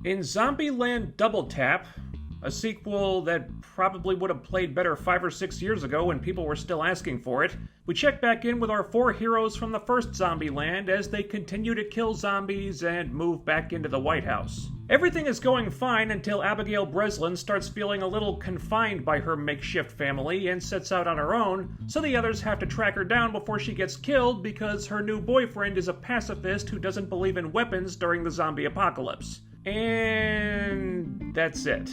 In Zombieland Double Tap, a sequel that probably would have played better 5 or 6 years ago when people were still asking for it, we check back in with our 4 heroes from the first Zombieland as they continue to kill zombies and move back into the White House. Everything is going fine until Abigail Breslin starts feeling a little confined by her makeshift family and sets out on her own, so the others have to track her down before she gets killed because her new boyfriend is a pacifist who doesn't believe in weapons during the zombie apocalypse. And that's it.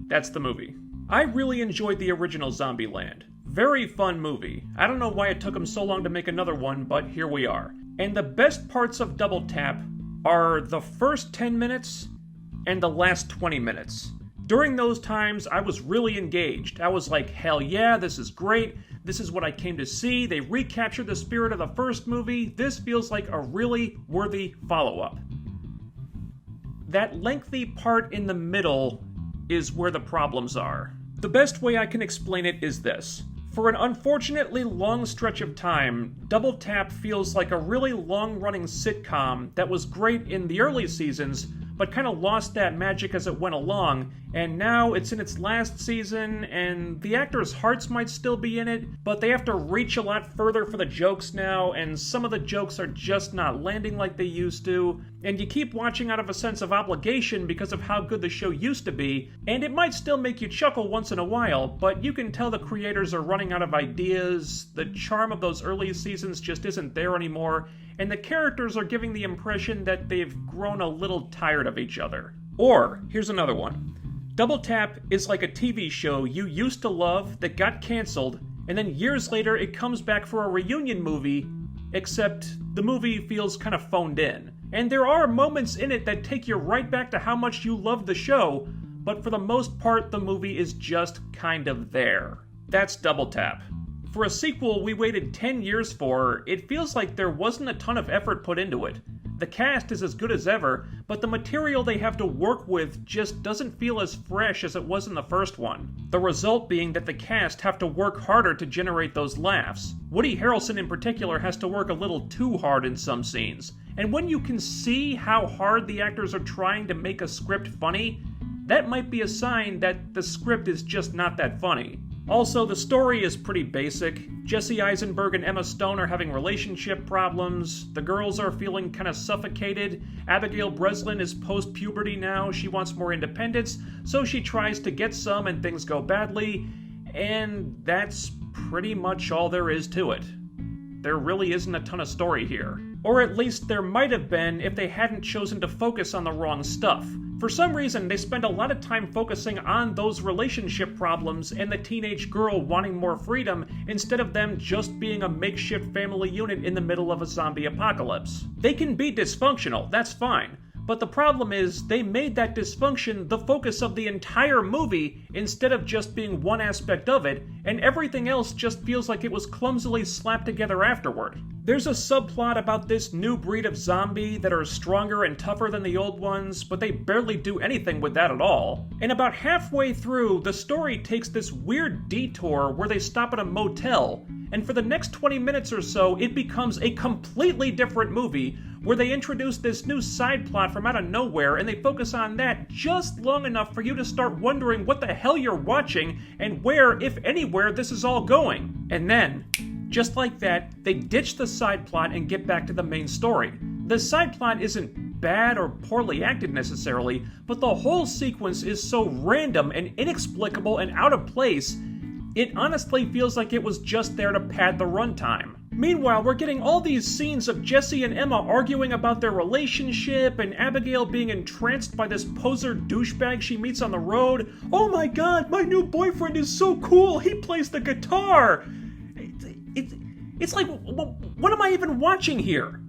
That's the movie. I really enjoyed the original Zombieland. Very fun movie. I don't know why it took them so long to make another one, but here we are. And the best parts of Double Tap are the first 10 minutes and the last 20 minutes. During those times, I was really engaged. I was like, hell yeah, this is great. This is what I came to see. They recaptured the spirit of the first movie. This feels like a really worthy follow-up. That lengthy part in the middle is where the problems are. The best way I can explain it is this. For an unfortunately long stretch of time, Double Tap feels like a really long-running sitcom that was great in the early seasons, but kind of lost that magic as it went along, and now it's in its last season, and the actors' hearts might still be in it, but they have to reach a lot further for the jokes now, and some of the jokes are just not landing like they used to, and you keep watching out of a sense of obligation because of how good the show used to be, and it might still make you chuckle once in a while, but you can tell the creators are running out of ideas, the charm of those early seasons just isn't there anymore, and the characters are giving the impression that they've grown a little tired of each other. Or, here's another one. Double Tap is like a TV show you used to love that got canceled, and then years later it comes back for a reunion movie, except the movie feels kind of phoned in. And there are moments in it that take you right back to how much you loved the show, but for the most part the movie is just kind of there. That's Double Tap. For a sequel we waited 10 years for, it feels like there wasn't a ton of effort put into it. The cast is as good as ever, but the material they have to work with just doesn't feel as fresh as it was in the first one. The result being that the cast have to work harder to generate those laughs. Woody Harrelson in particular has to work a little too hard in some scenes. And when you can see how hard the actors are trying to make a script funny, that might be a sign that the script is just not that funny. Also, the story is pretty basic. Jesse Eisenberg and Emma Stone are having relationship problems, the girls are feeling kind of suffocated, Abigail Breslin is post-puberty now, she wants more independence, so she tries to get some and things go badly, and that's pretty much all there is to it. There really isn't a ton of story here. Or at least there might have been if they hadn't chosen to focus on the wrong stuff. For some reason, they spend a lot of time focusing on those relationship problems and the teenage girl wanting more freedom instead of them just being a makeshift family unit in the middle of a zombie apocalypse. They can be dysfunctional, that's fine. But the problem is, they made that dysfunction the focus of the entire movie instead of just being one aspect of it, and everything else just feels like it was clumsily slapped together afterward. There's a subplot about this new breed of zombie that are stronger and tougher than the old ones, but they barely do anything with that at all. And about halfway through, the story takes this weird detour where they stop at a motel, and for the next 20 minutes or so, it becomes a completely different movie where they introduce this new side plot from out of nowhere and they focus on that just long enough for you to start wondering what the hell you're watching and where, if anywhere, this is all going. And then, just like that, they ditch the side plot and get back to the main story. The side plot isn't bad or poorly acted necessarily, but the whole sequence is so random and inexplicable and out of place, it honestly feels like it was just there to pad the runtime. Meanwhile, we're getting all these scenes of Jesse and Emma arguing about their relationship and Abigail being entranced by this poser douchebag she meets on the road. Oh my god, my new boyfriend is so cool, he plays the guitar! It's like, what am I even watching here?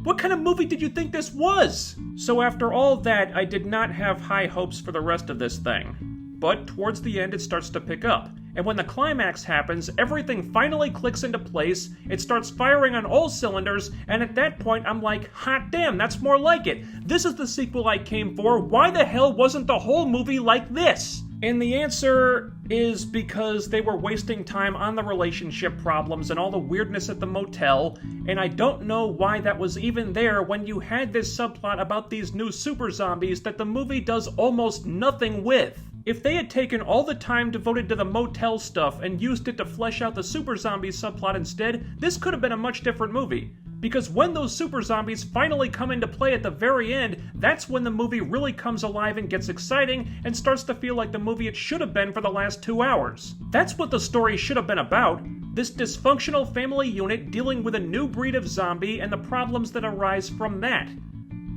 What kind of movie did you think this was? So after all that, I did not have high hopes for the rest of this thing. But towards the end it starts to pick up. And when the climax happens, everything finally clicks into place, it starts firing on all cylinders, and at that point I'm like, hot damn, that's more like it. This is the sequel I came for, why the hell wasn't the whole movie like this? And the answer is because they were wasting time on the relationship problems and all the weirdness at the motel, and I don't know why that was even there when you had this subplot about these new super zombies that the movie does almost nothing with. If they had taken all the time devoted to the motel stuff and used it to flesh out the super zombies subplot instead, this could have been a much different movie. Because when those super zombies finally come into play at the very end, that's when the movie really comes alive and gets exciting and starts to feel like the movie it should have been for the last 2 hours. That's what the story should have been about. This dysfunctional family unit dealing with a new breed of zombie and the problems that arise from that.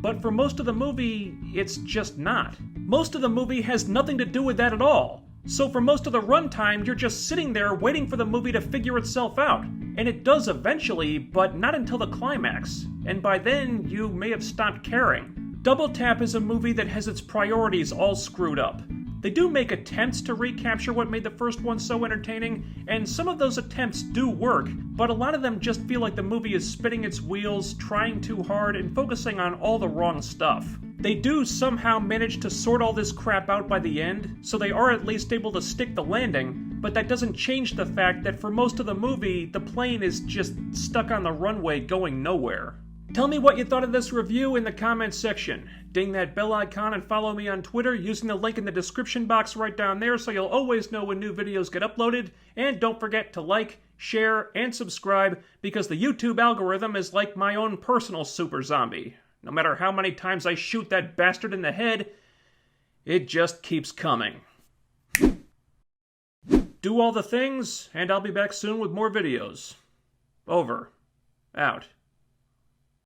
But for most of the movie, it's just not. Most of the movie has nothing to do with that at all. So for most of the runtime, you're just sitting there waiting for the movie to figure itself out. And it does eventually, but not until the climax. And by then, you may have stopped caring. Double Tap is a movie that has its priorities all screwed up. They do make attempts to recapture what made the first one so entertaining, and some of those attempts do work, but a lot of them just feel like the movie is spinning its wheels, trying too hard, and focusing on all the wrong stuff. They do somehow manage to sort all this crap out by the end, so they are at least able to stick the landing, but that doesn't change the fact that for most of the movie, the plane is just stuck on the runway going nowhere. Tell me what you thought of this review in the comments section. Ding that bell icon and follow me on Twitter using the link in the description box right down there so you'll always know when new videos get uploaded. And don't forget to like, share, and subscribe because the YouTube algorithm is like my own personal super zombie. No matter how many times I shoot that bastard in the head, it just keeps coming. Do all the things, and I'll be back soon with more videos. Over. Out.